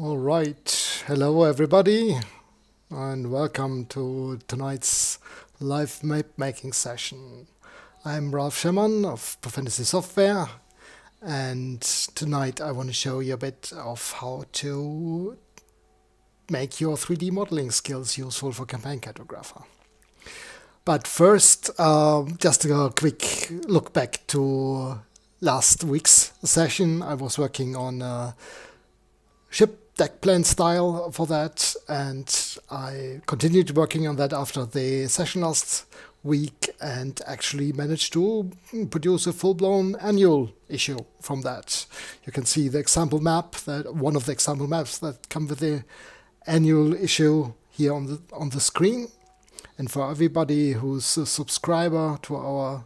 All right, hello everybody, and welcome to tonight's live map making session. I'm Ralph Schermann of Profanity Software, and tonight I want to show you a bit of how to make your 3D modeling skills useful for Campaign Cartographer. But first, just a quick look back to last week's session. I was working on ship deck plan style for that, and I continued working on that after the session last week and actually managed to produce a full-blown annual issue from that. You can see the example map, that one of the example maps that come with the annual issue here on the screen. And for everybody who's a subscriber to our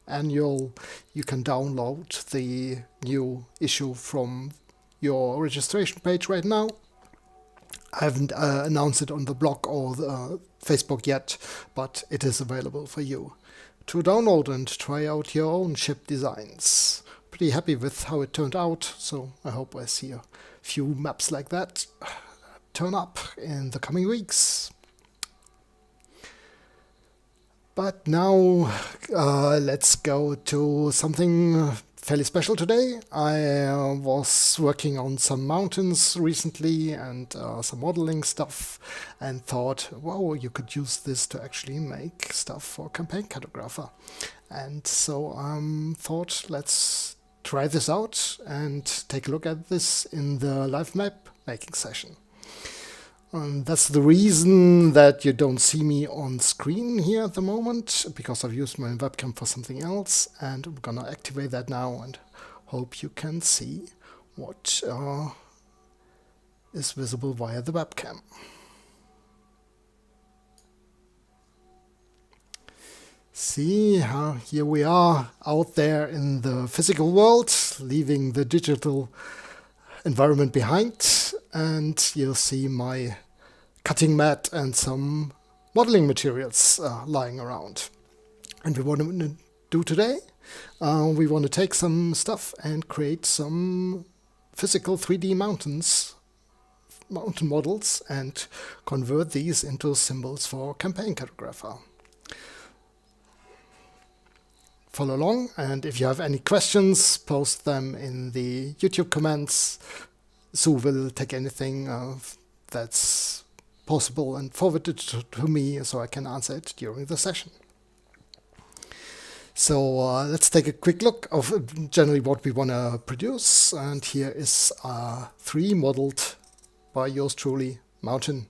annual, you can download the new issue from your registration page right now. I haven't announced it on the blog or the Facebook yet, but it is available for you to download and try out your own ship designs. Pretty happy with how it turned out, so I hope I see a few maps like that turn up in the coming weeks. But now let's go to something fairly special today. I was working on some mountains recently and some modeling stuff, and thought, wow, you could use this to actually make stuff for Campaign Cartographer. And so thought, let's try this out and take a look at this in the live map making session. That's the reason that you don't see me on screen here at the moment, because I've used my webcam for something else, and I'm gonna activate that now and hope you can see what is visible via the webcam. See, here we are out there in the physical world, leaving the digital environment behind, and you'll see my cutting mat and some modeling materials lying around. And we want to do today, we want to take some stuff and create some physical 3D mountain models and convert these into symbols for Campaign Cartographer. Follow along, and if you have any questions, post them in the YouTube comments. Sue will take anything that's possible and forward it to me so I can answer it during the session. So let's take a quick look of generally what we want to produce. And here is 3 modeled by yours truly mountain.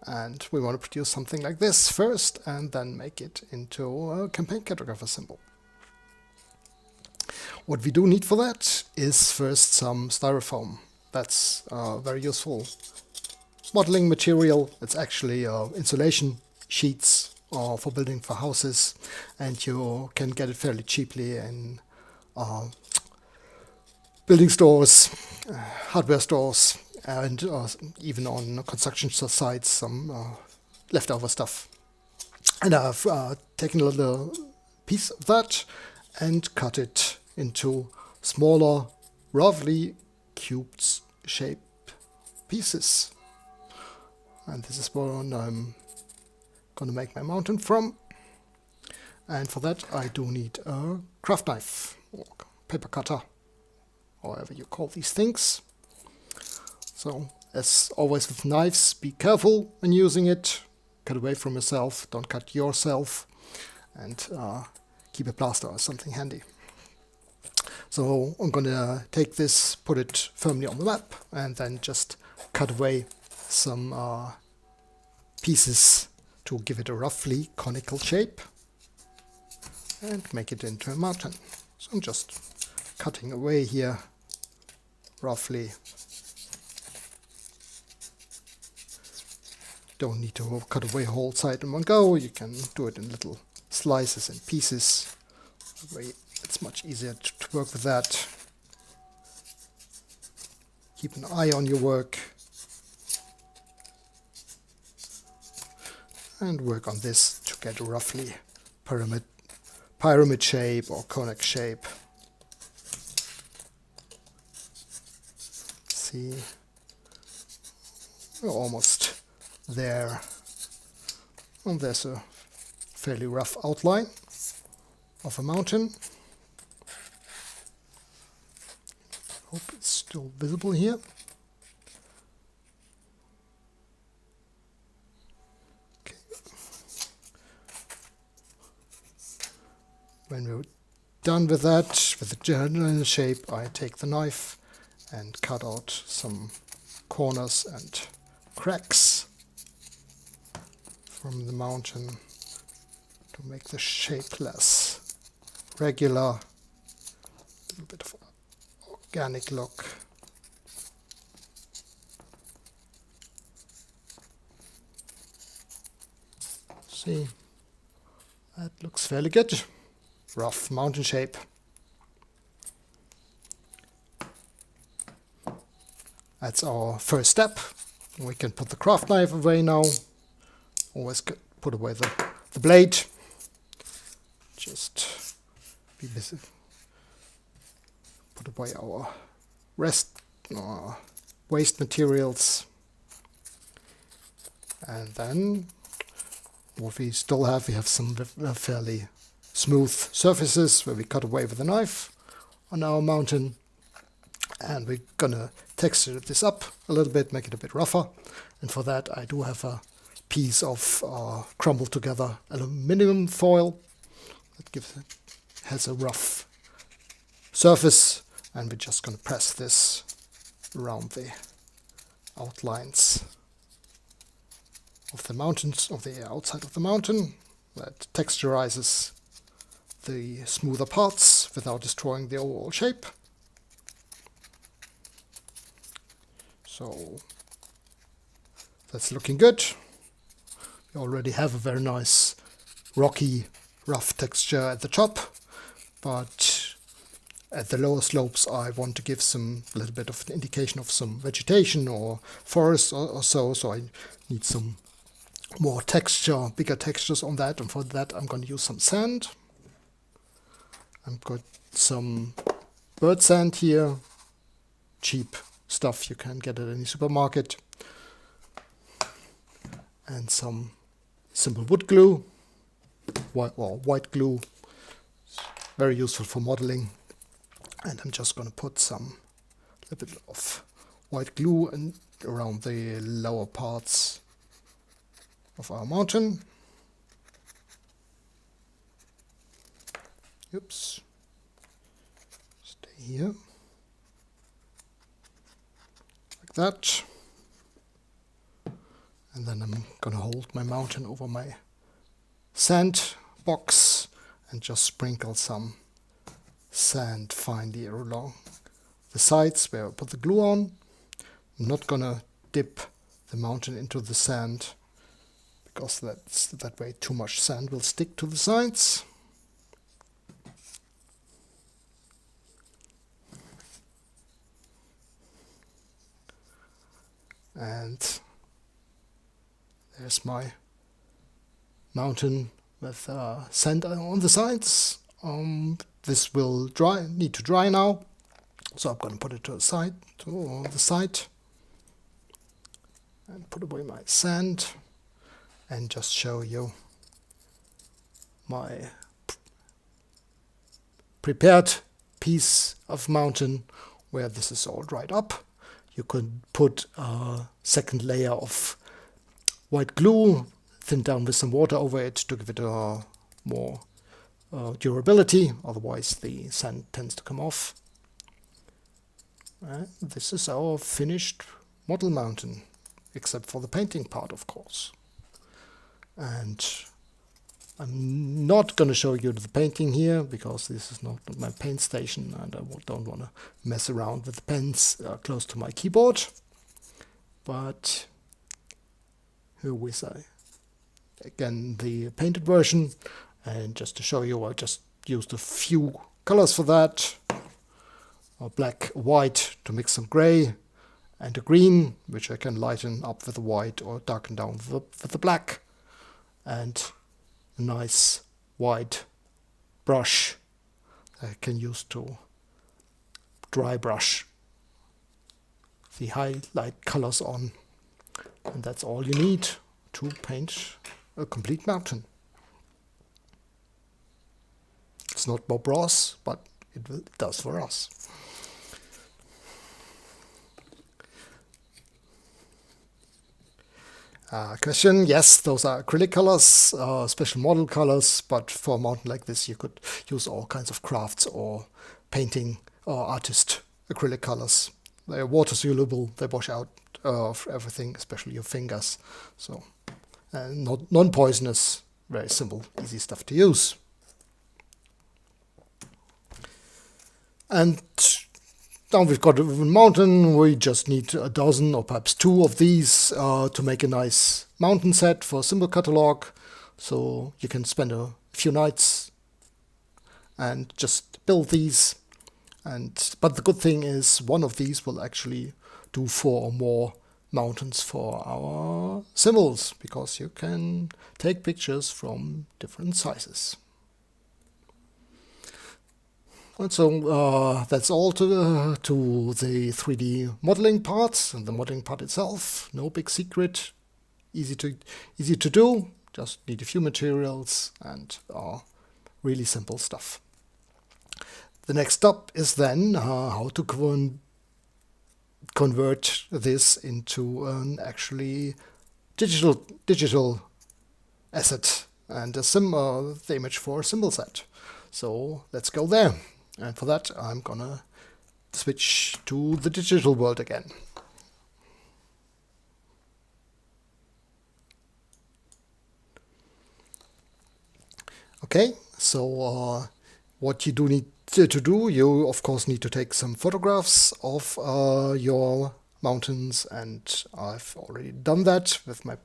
And we want to produce something like this first and then make it into a Campaign Cartographer symbol. What we do need for that is first some styrofoam. That's very useful modeling material. It's actually insulation sheets for building for houses, and you can get it fairly cheaply in building stores, hardware stores, and even on construction sites, some leftover stuff. And I've taken a little piece of that and cut it into smaller, roughly cubed shaped pieces. And this is what I'm going to make my mountain from. And for that I do need a craft knife or paper cutter, or whatever you call these things. So as always with knives, be careful when using it. Cut away from yourself, don't cut yourself, and keep a plaster or something handy. So I'm going to take this, put it firmly on the map, and then just cut away some pieces to give it a roughly conical shape and make it into a mountain. So I'm just cutting away here roughly. Don't need to cut away a whole side in one go. You can do it in little slices and pieces. That way it's much easier to work with that. Keep an eye on your work and work on this to get a roughly pyramid shape or conic shape. See, We're almost there. And there's a fairly rough outline of a mountain. Hope it's still visible here. Okay. When we're done with that, with the general shape, I take the knife and cut out some corners and cracks from the mountain to make the shape less regular, a little bit of organic look. See, that looks fairly good. Rough mountain shape. That's our first step. We can put the craft knife away now. Always put away the blade. Just be busy. Put away our waste materials. And then what we still have, we have some fairly smooth surfaces where we cut away with a knife on our mountain. And we're gonna texture this up a little bit, make it a bit rougher. And for that I do have a piece of crumbled together aluminum foil that has a rough surface, and we're just gonna press this around the outlines of the mountains, of the outside of the mountain. That texturizes the smoother parts without destroying the overall shape. So that's looking good. We already have a very nice rocky, rough texture at the top, but at the lower slopes I want to give a little bit of an indication of some vegetation or forest or so I need some more texture, bigger textures on that, and for that I'm going to use some sand. I've got some bird sand here, cheap stuff you can get at any supermarket, and some simple wood glue, white glue, very useful for modeling. And I'm just going to put a little bit of white glue around the lower parts of our mountain. Oops, stay here. That, and then I'm gonna hold my mountain over my sand box and just sprinkle some sand finely along the sides where I put the glue on. I'm not gonna dip the mountain into the sand because that way too much sand will stick to the sides. And there's my mountain with sand on the sides. This will need to dry now, so I'm going to put it to the side, and put away my sand, and just show you my prepared piece of mountain where this is all dried up. You could put a second layer of white glue, thin down with some water over it to give it a more durability, otherwise the sand tends to come off. This is our finished model mountain, except for the painting part, of course. And I'm not going to show you the painting here because this is not my paint station and I don't want to mess around with the pens close to my keyboard. But here we say again the painted version, and just to show you I just used a few colors for that. Black, white to mix some grey, and a green which I can lighten up with the white or darken down with the black, and a nice white brush I can use to dry brush the highlight colors on, And that's all you need to paint a complete mountain. It's not Bob Ross, but it does for us. Question, yes, those are acrylic colors, special model colors, but for a mountain like this you could use all kinds of crafts or painting or artist acrylic colors. They're water soluble, they wash out of everything, especially your fingers. So not non-poisonous, very simple, easy stuff to use. And now we've got a mountain, we just need a dozen or perhaps 2 of these to make a nice mountain set for a symbol catalog. So you can spend a few nights and just build these. But the good thing is one of these will actually do 4 or more mountains for our symbols, because you can take pictures from different sizes. And so that's all to the 3D modeling parts and the modeling part itself. No big secret, easy to do. Just need a few materials and really simple stuff. The next step is then how to convert this into an actually digital asset and the image for a symbol set. So let's go there. And for that, I'm gonna switch to the digital world again. Okay, so what you do need to do, you of course need to take some photographs of your mountains, and I've already done that with my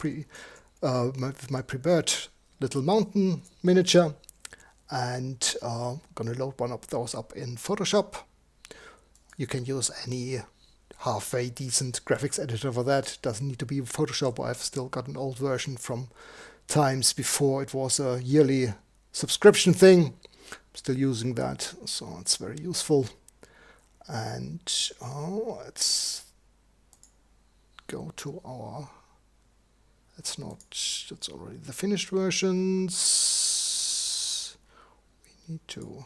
prepared little mountain miniature. And I'm gonna load one of those up in Photoshop. You can use any halfway decent graphics editor for that. Doesn't need to be Photoshop. I've still got an old version from times before it was a yearly subscription thing. I'm still using that, so it's very useful. And let's go to our, that's already the finished versions. Need to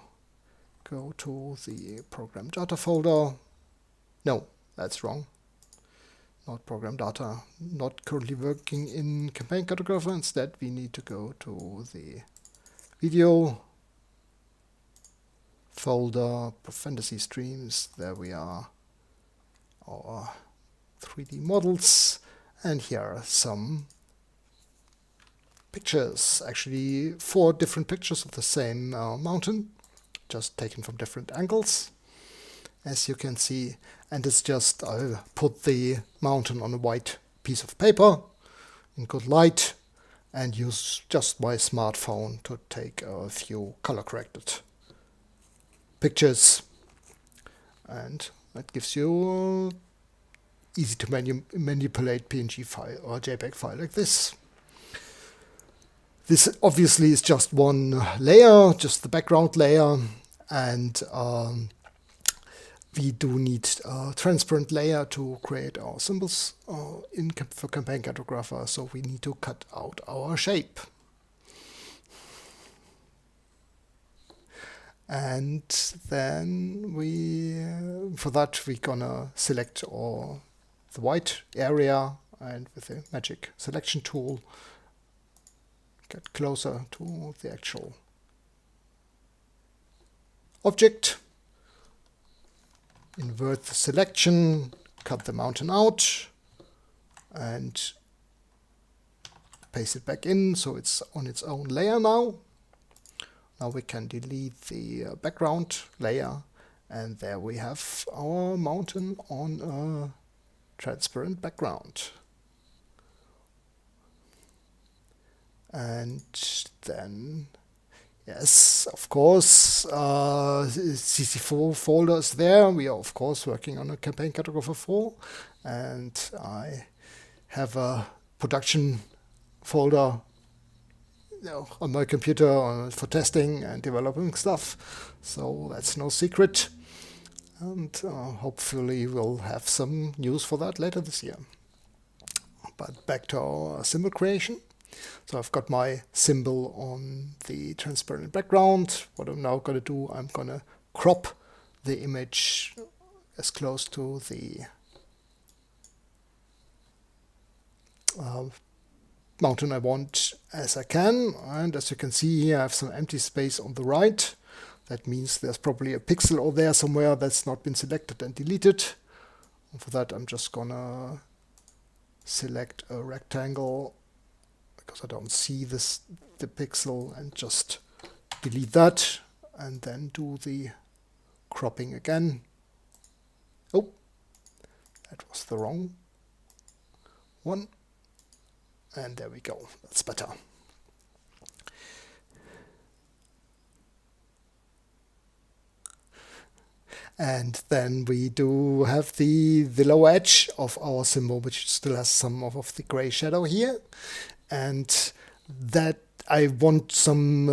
go to the program data folder. No, that's wrong. Not program data. Not currently working in Campaign Cartographer. Instead, we need to go to the video folder, Fantasy Streams. There we are. Our 3D models. And here are some pictures, actually 4 different pictures of the same mountain, just taken from different angles, as you can see. And it's just, I put the mountain on a white piece of paper in good light and use just my smartphone to take a few color corrected pictures. And that gives you easy to manipulate PNG file or JPEG file like this. This obviously is just one layer, just the background layer, and we do need a transparent layer to create our symbols for Campaign Cartographer, so we need to cut out our shape. And then for that we're gonna select the white area, and with the magic selection tool get closer to the actual object, invert the selection, cut the mountain out, and paste it back in so it's on its own layer now. Now we can delete the background layer, and there we have our mountain on a transparent background. And then, yes, of course, CC4 folder is there. We are, of course, working on a Campaign Cartographer 4. And I have a production folder on my computer for testing and developing stuff. So that's no secret. And hopefully we'll have some news for that later this year. But back to our symbol creation. So I've got my symbol on the transparent background. What I'm now going to do, I'm going to crop the image as close to the mountain I want as I can. And as you can see here, I have some empty space on the right. That means there's probably a pixel over there somewhere that's not been selected and deleted. And for that, I'm just gonna select a rectangle because I don't see the pixel, and just delete that, and then do the cropping again. Oh, that was the wrong one. And there we go. That's better. And then we do have the lower edge of our symbol, which still has some of the gray shadow here. And that I want some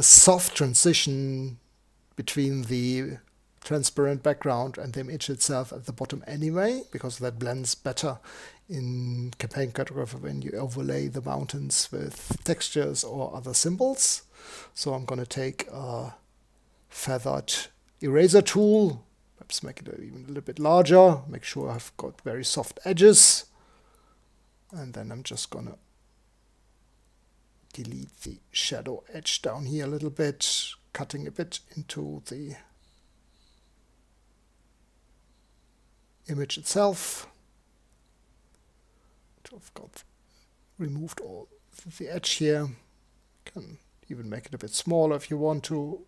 soft transition between the transparent background and the image itself at the bottom anyway, because that blends better in Campaign Cartographer when you overlay the mountains with textures or other symbols. So I'm going to take a feathered eraser tool, perhaps make it even a little bit larger, make sure I've got very soft edges, and then I'm just going to delete the shadow edge down here a little bit, cutting a bit into the image itself. I've got removed all the edge here. Can even make it a bit smaller if you want to.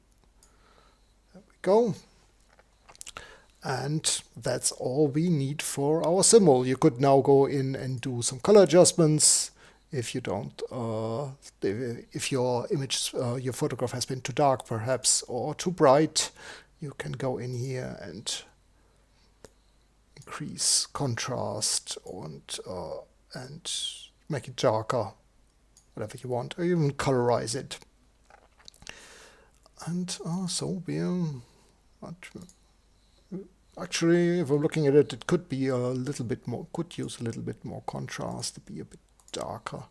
There we go. And that's all we need for our symbol. You could now go in and do some color adjustments. If you don't, if your image, your photograph has been too dark perhaps, or too bright, you can go in here and increase contrast and make it darker, whatever you want, or even colorize it. And so we're actually, if we're looking at it, it could be a little bit more, could use a little bit more contrast to be a bit darker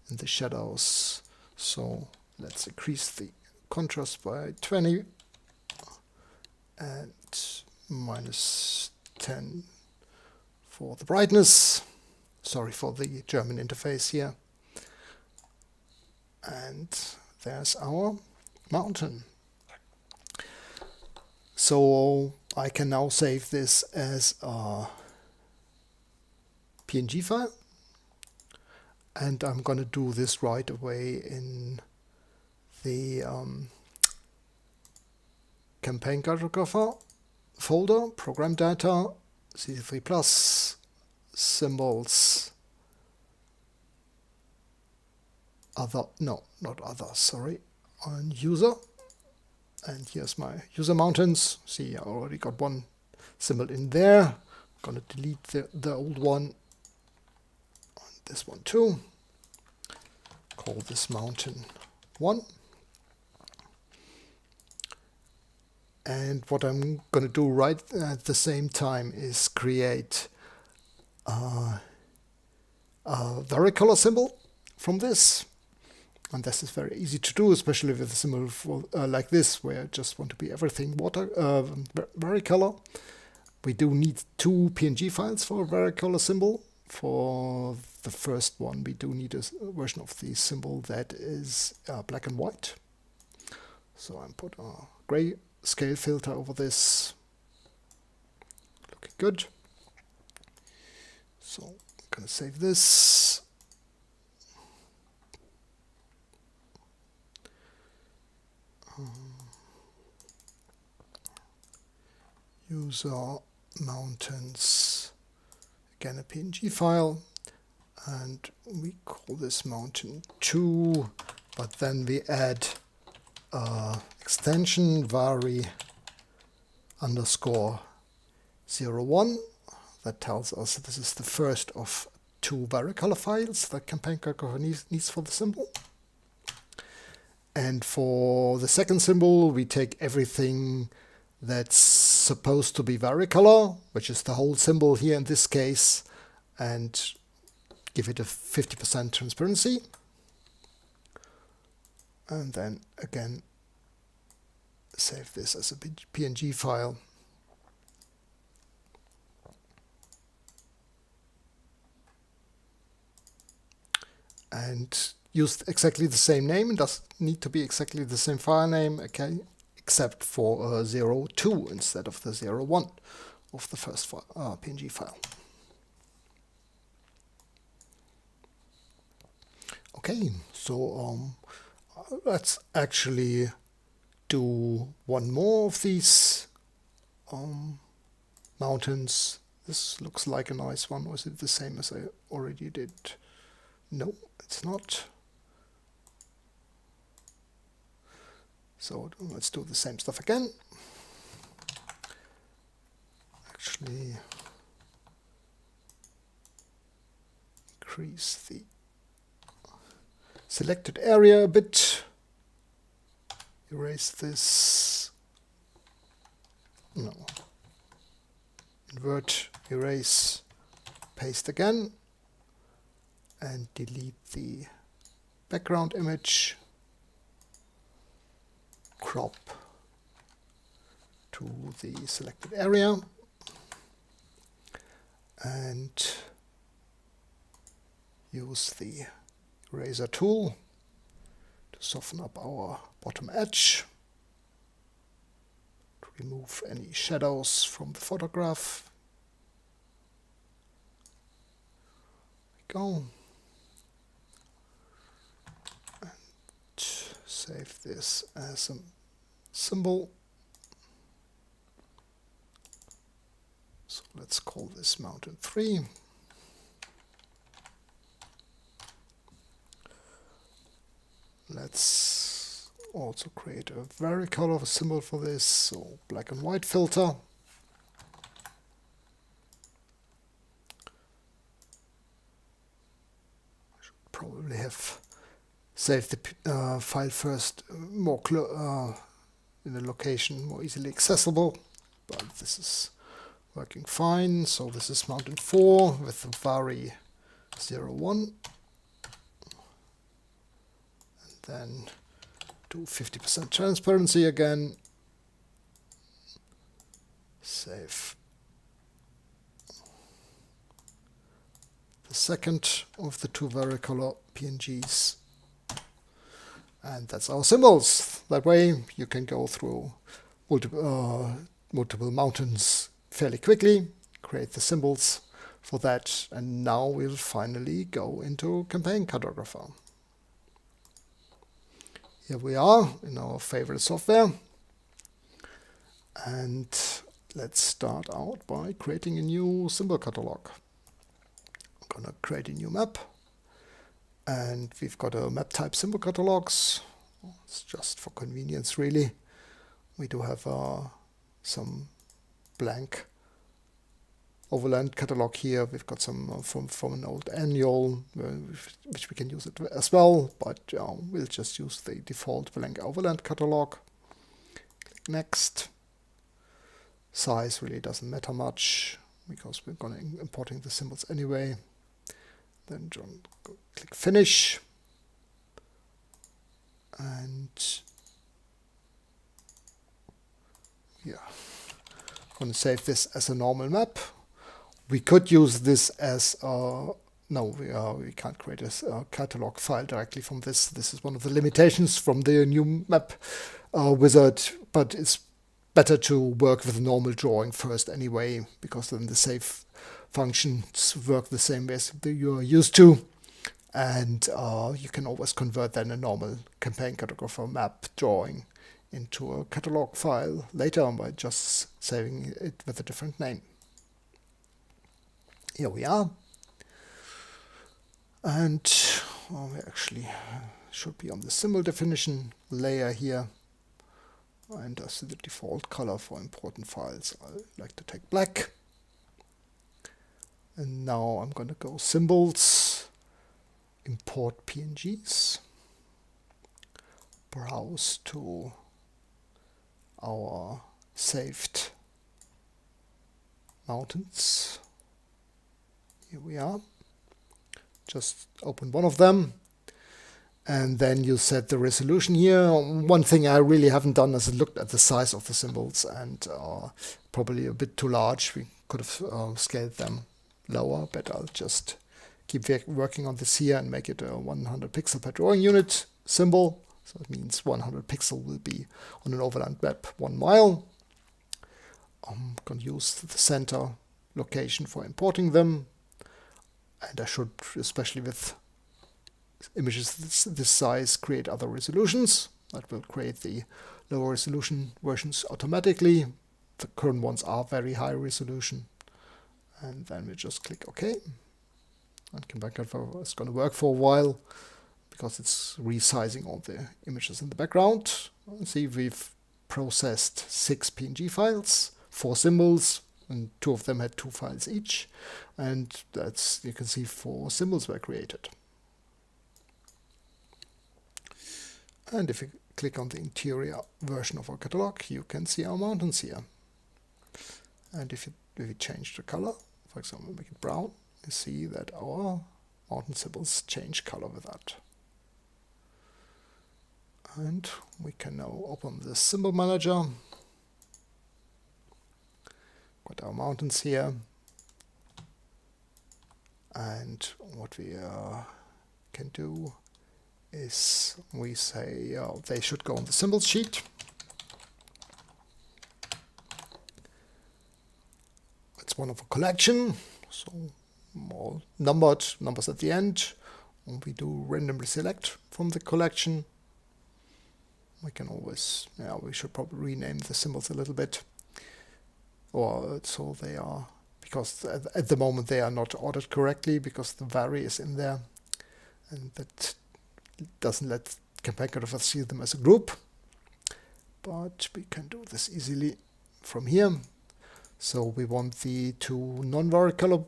in the shadows. So let's increase the contrast by 20 and -10 for the brightness. Sorry for the German interface here. And there's our mountain. So I can now save this as a PNG file. And I'm going to do this right away in the Campaign Cartographer folder, Program Data, CC3+, Symbols, Other, no, not Other, sorry, on User. And here's my user mountains. See, I already got one symbol in there. I'm going to delete the old one. This one too. Call this mountain 1. And what I'm going to do right at the same time is create a varicolor symbol from this. And this is very easy to do, especially with a symbol like this, where I just want to be everything varicolor. We do need 2 PNG files for a varicolor symbol. For the first one, we do need a version of the symbol that is black and white. So I put a gray scale filter over this. Looking good. So I'm going to save this. User mountains, again a PNG file, and we call this mountain 2, but then we add extension vari _01. That tells us this is the first of 2 varicolor files that Campaign Cartographer needs for the symbol. And for the second symbol, we take everything that's supposed to be varicolor, which is the whole symbol here in this case, and give it a 50% transparency, and then again save this as a PNG file. And use exactly the same name. It doesn't need to be exactly the same file name, okay, except for 02 instead of the 01 of the first file, PNG file. Okay, so let's actually do one more of these mountains. This looks like a nice one. Was it the same as I already did? No, it's not. So let's do the same stuff again. Actually, increase the selected area a bit. Erase this. No. Invert, erase, paste again, and delete the background image. Crop to the selected area, and use the eraser tool to soften up our bottom edge, to remove any shadows from the photograph. There we go. And save this as a symbol. So let's call this mountain 3. Let's also create a varicolor symbol for this, so black and white filter. I should probably have saved the file first, more in a location more easily accessible, but this is working fine. So this is mountain 4 with the vari 01. Then do 50% transparency again. Save the second of the two varicolor PNGs. And that's our symbols. That way you can go through multiple mountains fairly quickly, create the symbols for that, and now we'll finally go into Campaign Cartographer. Here we are in our favorite software, and let's start out by creating a new symbol catalog. I'm gonna create a new map, and we've got a map type symbol catalogs. It's just for convenience, really. We do have some blank overland catalog here. We've got some from an old annual, which we can use it as well, but we'll just use the default blank overland catalog. Click next. Size really doesn't matter much because we're going to importing the symbols anyway. Then click finish, and yeah, I'm going to save this as a normal map. We could use this as we can't create a catalog file directly from this. This is one of the limitations from the new map wizard, but it's better to work with a normal drawing first anyway, because then the save functions work the same way as you're used to, and you can always convert then a normal Campaign Cartographer map drawing into a catalog file later by just saving it with a different name. Here we are, and we actually should be on the symbol definition layer here, and as the default color for important files I like to take black. And now I'm going to go symbols, import PNGs, browse to our saved mountains. Here we are. just open one of them. And then you set the resolution here. One thing I really haven't done is looked at the size of the symbols, and probably a bit too large. We could have scaled them lower, but I'll just keep working on this here and make it a 100 pixel per drawing unit symbol. So it means 100 pixel will be on an overland map 1 mile. I'm going to use the center location for importing them. And I should, especially with images this size, create other resolutions. That will create the lower resolution versions automatically. The current ones are very high resolution. And then we just click OK. And Cambankert is going to work for a while because it's resizing all the images in the background. See, we've processed 6 PNG files, 4 symbols, and 2 of them had 2 files each. And that's, you can see 4 symbols were created. And if you click on the interior version of our catalog, you can see our mountains here. And if you change the color, for example, make it brown, you see that our mountain symbols change color with that. And we can now open the symbol manager. Got our mountains here. And what we can do is we say they should go on the symbols sheet. It's one of a collection, so all numbers at the end. And we do randomly select from the collection. We can always, we should probably rename the symbols a little bit, or so they are, because at the moment they are not ordered correctly because the vary is in there, and that doesn't let Cambankert see them as a group. But we can do this easily from here. So we want the 2 non-varicolor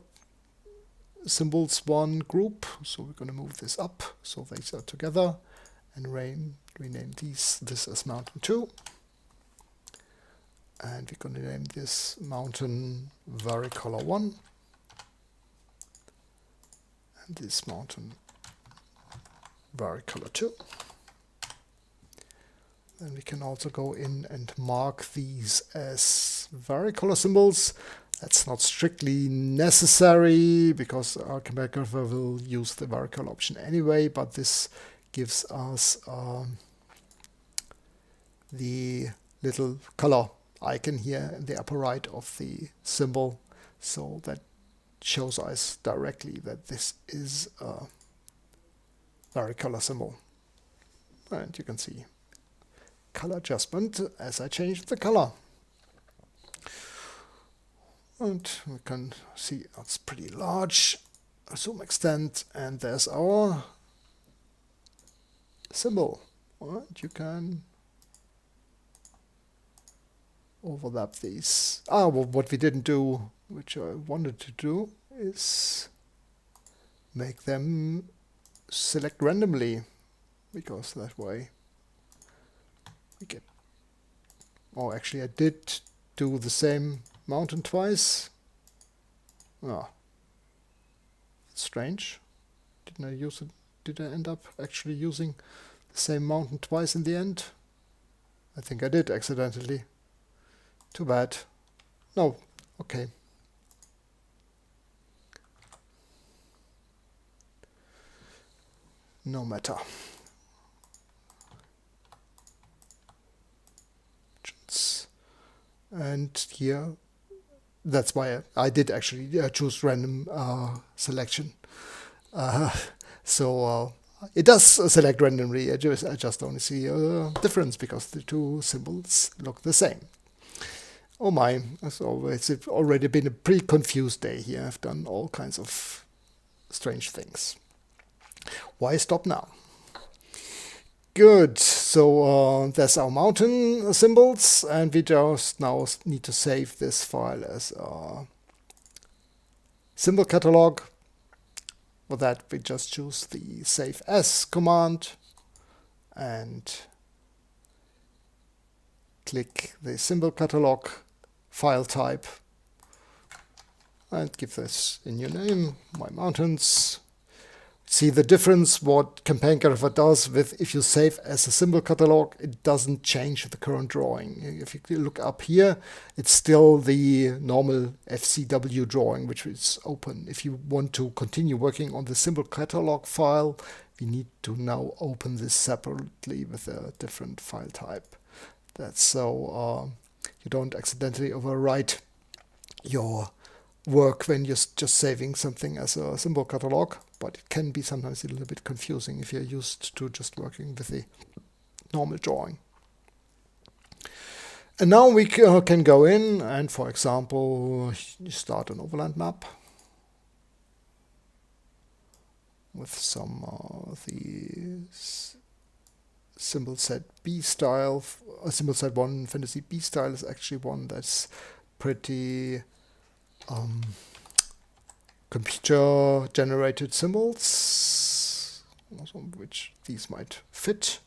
symbols one group, so we're going to move this up so they are together and rename this as mountain 2. And we're going to name this mountain varicolor 1 and this mountain varicolor 2. Then we can also go in and mark these as varicolor symbols. That's not strictly necessary because our Cambankert will use the varicolor option anyway, but this gives us the little color icon here in the upper right of the symbol, so that shows us directly that this is a varicolor symbol. And you can see color adjustment as I change the color. And we can see it's pretty large. Zoom extent, and there's our symbol. And you can overlap these. Well, what we didn't do, which I wanted to do, is make them select randomly, because that way we get... Oh, actually I did do the same mountain twice. Strange. Didn't I use it? Did I end up actually using the same mountain twice in the end? I think I did accidentally. Too bad. No, okay. No matter. And here, that's why I did actually choose random selection. So it does select randomly. I just only see a difference because the 2 symbols look the same. Oh my, as always, it's already been a pretty confused day here. I've done all kinds of strange things. Why stop now? Good, so there's our mountain symbols, and we just now need to save this file as a symbol catalog. For that we just choose the Save As command and click the symbol catalog file type and give this a new name, My Mountains. See the difference what Campaign Grapher does with if you save as a symbol catalog, it doesn't change the current drawing. If you look up here, it's still the normal FCW drawing, which is open. If you want to continue working on the symbol catalog file, we need to now open this separately with a different file type. That's so you don't accidentally overwrite your work when you're just saving something as a symbol catalog, but it can be sometimes a little bit confusing if you're used to just working with the normal drawing. And now we can go in and, for example, start an overland map with some the symbol set B style. Symbol set 1 Fantasy B style is actually one that's pretty computer generated symbols, which these might fit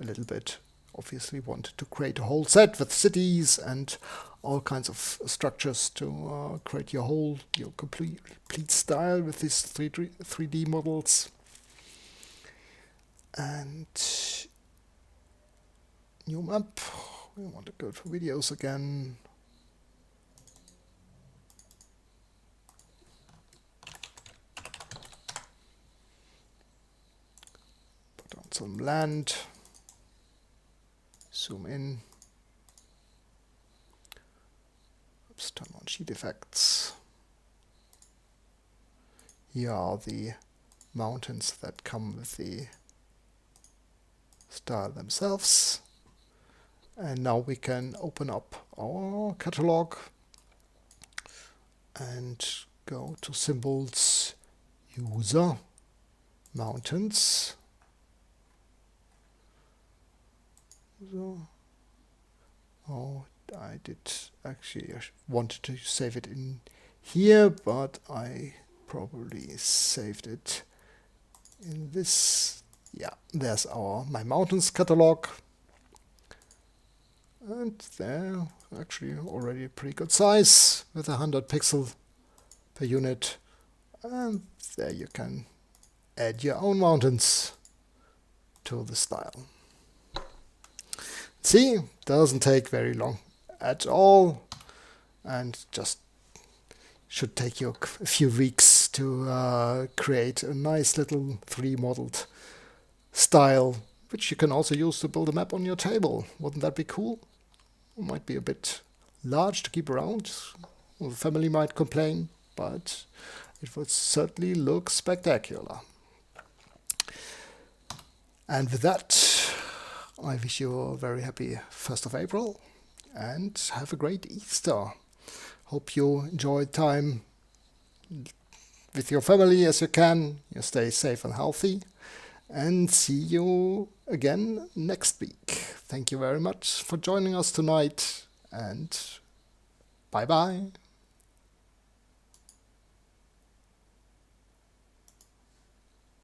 a little bit. Obviously want to create a whole set with cities and all kinds of structures to create your complete style with these 3D models. And new map, we want to go to videos again. Put on some land. Zoom in. Oops, turn on sheet effects. Here are the mountains that come with the style themselves. And now we can open up our catalog and go to symbols, user, mountains. So, I wanted to save it in here, but I probably saved it in this. Yeah, there's my mountains catalog. And they're actually already a pretty good size with 100 pixels per unit. And there you can add your own mountains to the style. See, doesn't take very long at all, and just should take you a few weeks to create a nice little 3D modeled style, which you can also use to build a map on your table. Wouldn't that be cool? It might be a bit large to keep around. Well, the family might complain, but it would certainly look spectacular. And with that, I wish you a very happy 1st of April and have a great Easter. Hope you enjoy time with your family as you can. You stay safe and healthy, and see you again next week. Thank you very much for joining us tonight, and bye bye.